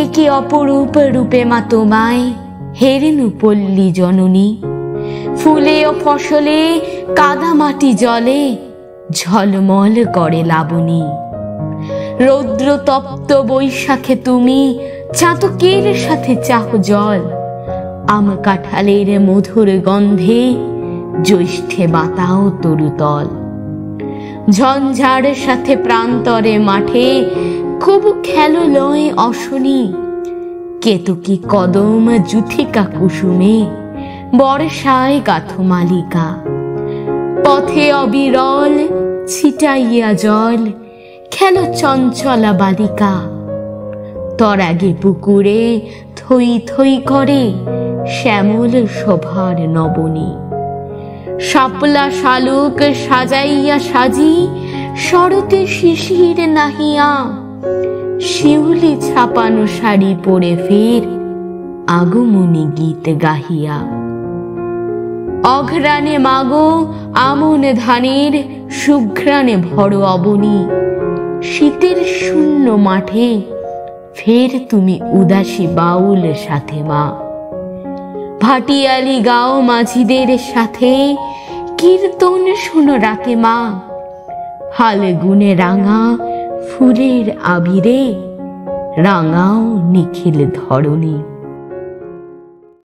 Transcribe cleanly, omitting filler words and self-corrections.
একি অপরূপ রূপে মা তোমায় হেরেনু পল্লী জননী। ফুলে ও ফসলে কাদামাটি জলে ঝলমল করে লাবণী। রৌদ্র তপ্ত বৈশাখে তুমি চাতকের সাথে চাহ জল। আম কাঁঠালের মধুর গন্ধে জ্যৈষ্ঠে বাতাও তরুতল। ঝঞ্ঝার সাথে প্রান্তরে মাঠে খুব খেলো লয় অশনি। কেতকী কদম যুথিকা কুসুমে বর্ষায় গাথো মালিকা। পথে অবিরল ছিটাইয়া জল খেলো চঞ্চলা বালিকা। তরাগে পুকুরে থই থই করে শ্যামল শোভার নবনী। শাপলা শালুক সাজাইয়া সাজি শরতে শিশির নাহিয়া। শিউলি ছাপানো শাড়ি পরে ফের আগমনী গীত গাহিয়া। অঘ্রাণে মাগো আমন ধানের সুঘ্রাণে ভরো অবনী। শীতের শূন্য মাঠে ফের তুমি উদাসী বাউল সাথে মা। ভাটিয়ালি গাও মাঝিদের সাথে কীর্তন শোনো রাতে মা। ফাল্গুনে রাঙা ফুলের আবিরে রাঙাও নিখিল ধরণী।